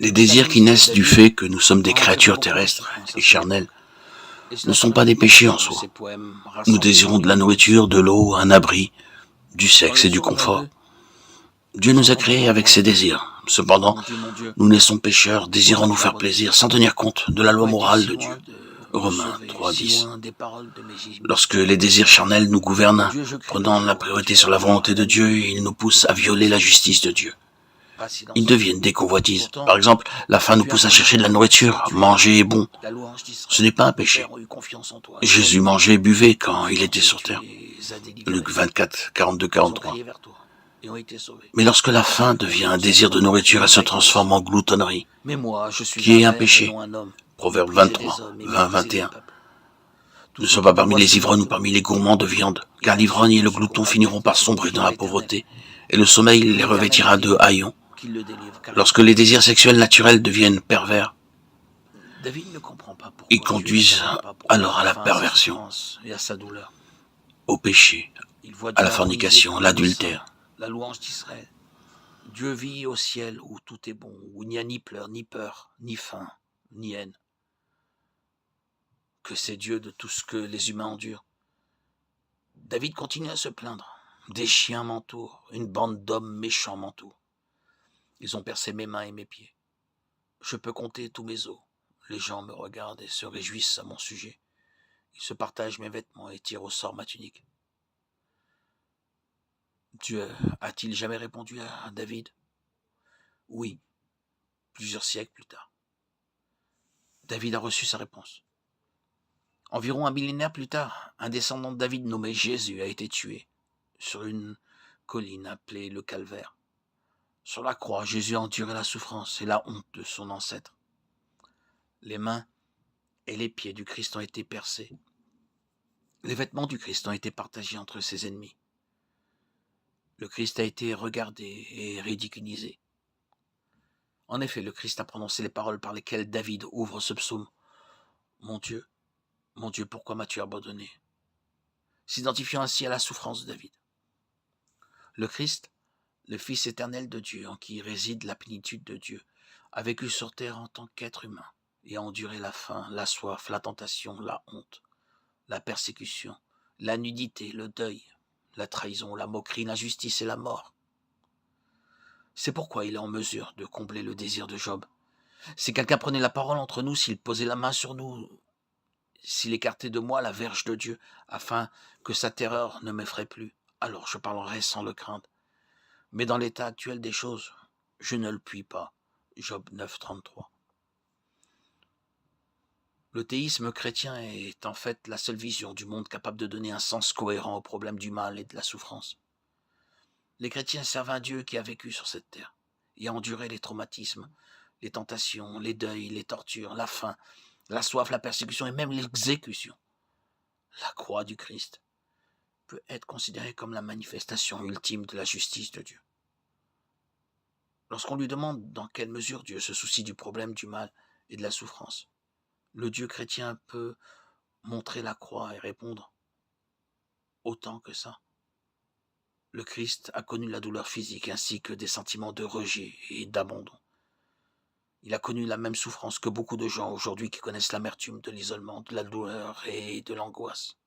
Les désirs qui naissent du fait que nous sommes des créatures terrestres et charnelles ne sont pas des péchés en soi. Nous désirons de la nourriture, de l'eau, un abri, du sexe et du confort. Dieu nous a créés avec ces désirs. Cependant, nous naissons pécheurs, désirant nous faire plaisir sans tenir compte de la loi morale de Dieu. Romains 3:10. Lorsque les désirs charnels nous gouvernent, prenant la priorité sur la volonté de Dieu, ils nous poussent à violer la justice de Dieu. Ils deviennent des convoitises. Par exemple, la faim nous pousse à chercher de la nourriture. Manger est bon. Ce n'est pas un péché. Jésus mangeait et buvait quand il était sur terre. Luc 24, 42-43. Mais lorsque la faim devient un désir de nourriture, elle se transforme en gloutonnerie, qui est un péché. Proverbe 23, 20-21. Ne sois pas parmi les ivrognes ou parmi les gourmands de viande, car l'ivrogne et le glouton finiront par sombrer dans la pauvreté, et le sommeil les revêtira de haillons. Lorsque les désirs sexuels naturels deviennent pervers, ils conduisent alors à la perversion, au péché, à la fornication, à l'adultère. La louange d'Israël. Dieu vit au ciel où tout est bon, où il n'y a ni pleurs, ni peur, ni faim, ni haine. Que c'est Dieu de tout ce que les humains endurent. David continue à se plaindre. Des chiens m'entourent, une bande d'hommes méchants m'entoure. Ils ont percé mes mains et mes pieds. Je peux compter tous mes os. Les gens me regardent et se réjouissent à mon sujet. Ils se partagent mes vêtements et tirent au sort ma tunique. Dieu a-t-il jamais répondu à David? Oui, plusieurs siècles plus tard. David a reçu sa réponse. Environ un millénaire plus tard, un descendant de David nommé Jésus a été tué sur une colline appelée le Calvaire. Sur la croix, Jésus a enduré la souffrance et la honte de son ancêtre. Les mains et les pieds du Christ ont été percés. Les vêtements du Christ ont été partagés entre ses ennemis. Le Christ a été regardé et ridiculisé. En effet, le Christ a prononcé les paroles par lesquelles David ouvre ce psaume. Mon Dieu, pourquoi m'as-tu abandonné? S'identifiant ainsi à la souffrance de David. Le Christ, le Fils éternel de Dieu, en qui réside la plénitude de Dieu, a vécu sur terre en tant qu'être humain et a enduré la faim, la soif, la tentation, la honte, la persécution, la nudité, le deuil, la trahison, la moquerie, l'injustice et la mort. C'est pourquoi il est en mesure de combler le désir de Job. Si quelqu'un prenait la parole entre nous, s'il posait la main sur nous, s'il écartait de moi la verge de Dieu, afin que sa terreur ne m'effraie plus, alors je parlerai sans le craindre. Mais dans l'état actuel des choses, je ne le puis pas. Job 9, 33. Le théisme chrétien est en fait la seule vision du monde capable de donner un sens cohérent au problème du mal et de la souffrance. Les chrétiens servent un Dieu qui a vécu sur cette terre et a enduré les traumatismes, les tentations, les deuils, les tortures, la faim, la soif, la persécution et même l'exécution. La croix du Christ peut être considérée comme la manifestation ultime de la justice de Dieu. Lorsqu'on lui demande dans quelle mesure Dieu se soucie du problème du mal et de la souffrance, le Dieu chrétien peut montrer la croix et répondre autant que ça. Le Christ a connu la douleur physique ainsi que des sentiments de rejet et d'abandon. Il a connu la même souffrance que beaucoup de gens aujourd'hui qui connaissent l'amertume de l'isolement, de la douleur et de l'angoisse.